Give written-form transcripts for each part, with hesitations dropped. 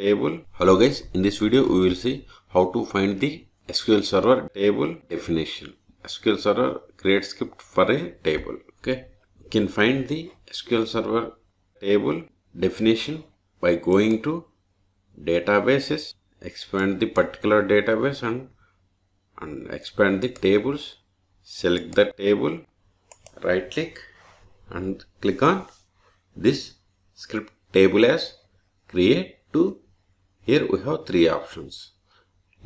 table. Hello guys, in this video we will see how to find the SQL Server table definition. SQL Server create script for a table. Okay, you can find the SQL Server table definition by going to databases, expand the particular database and expand the tables. Select the table, right click and click on this script table as create to. Here we have three options: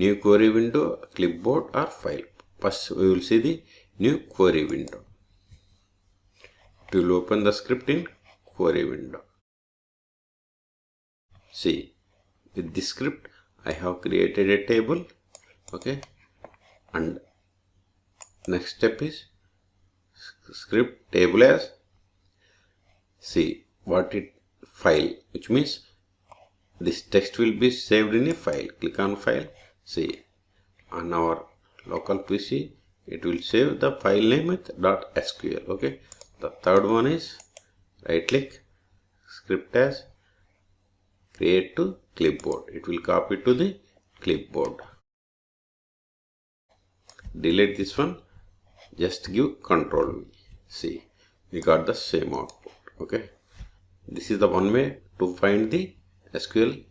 new query window, clipboard or file. First we will see the new query window. It will open the script in query window. See, with this script I have created a table. Okay, and next step is script table as, see what it file, which means this text will be saved in a file. Click on file. See, on our local PC it will save the file name with .sql. Okay, the third one is right click, script as create to clipboard. It will copy to the clipboard. Delete this one, just give Control V. See, we got the same output. Okay, this is the one way to find the SQL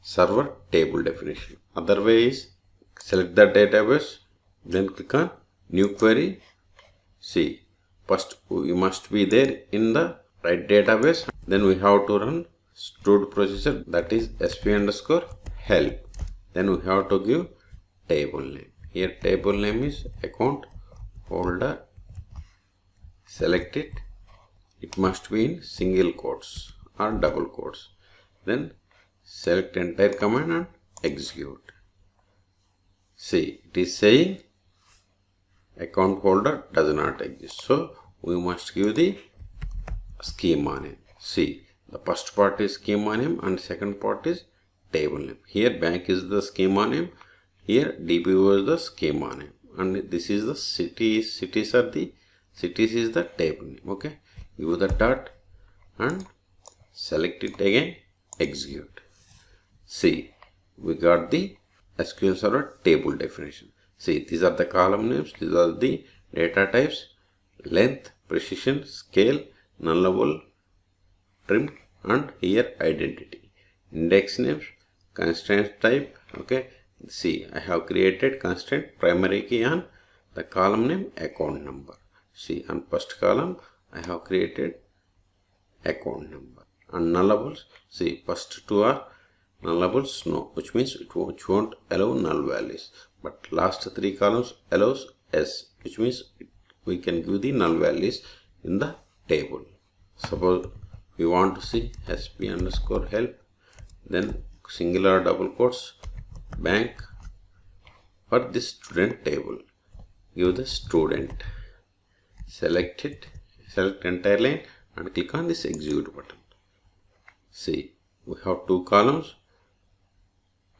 Server table definition. Other way is select the database, then click on new query. See, first we must be there in the right database, then we have to run stored procedure, that is sp_help. Then we have to give table name. Here table name is account holder. Select it. It must be in single quotes or double quotes. Then select entire command and execute. See, it is saying account holder does not exist. So we must give the schema name. See, the first part is schema name and second part is table name. Here bank is the schema name. Here DBO is the schema name, and this is the cities. Cities is the table name. Okay, give the dot and select it again, execute. See, we got the SQL Server table definition. See, these are the column names, these are the data types: length, precision, scale, nullable, trim, and here identity. Index names, constraint type. Okay, see, I have created constraint primary key on the column name account number. See, on first column I have created account number. And nullables, see, first two are nullables, no, which means it won't allow null values, but last three columns allows S, which means we can give the null values in the table. Suppose we want to see sp_help, then singular double quotes bank. For this student table, give the student, select it, select entire line and click on this execute button. See, we have two columns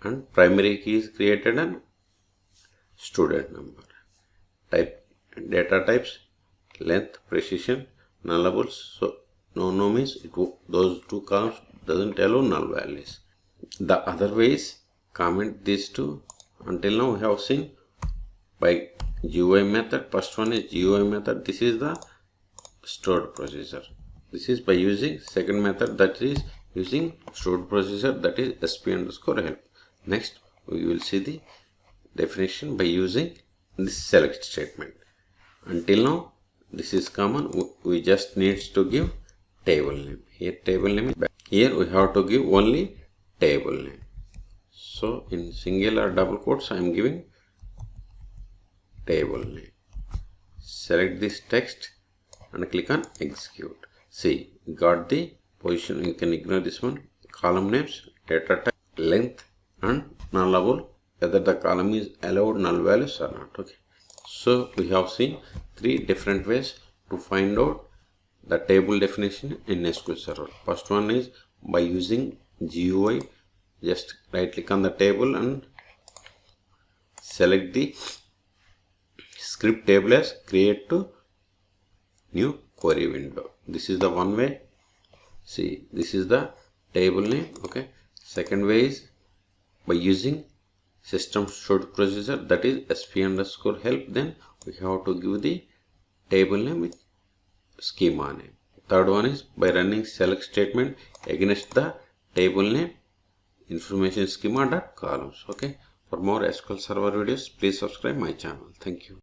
and primary key is created and student number. Type data types, length, precision, nullables. So no means those two columns doesn't allow null values. The other way is comment these two. Until now we have seen by GUI method. First one is GUI method. This is the stored procedure. This is by using second method, that is using stored procedure, that is sp_help. Next we will see the definition by using this select statement. Until now this is common. We just needs to give table name. Here table name is back. Here we have to give only table name. So in single or double quotes I am giving table name. Select this text and click on execute. See, got the position. You can ignore this one. Column names, data type, length and nullable, whether the column is allowed null values or not. Okay, so we have seen three different ways to find out the table definition in SQL Server. First one is by using GUI. Just right click on the table and select the script table as create to new query window. This is the one way. See, this is the table name. Okay, Second way is by using system stored procedure, that is sp_help. Then we have to give the table name with schema name. Third one is by running select statement against the table name information schema dot columns. Okay. For more SQL Server videos, please subscribe my channel. Thank you.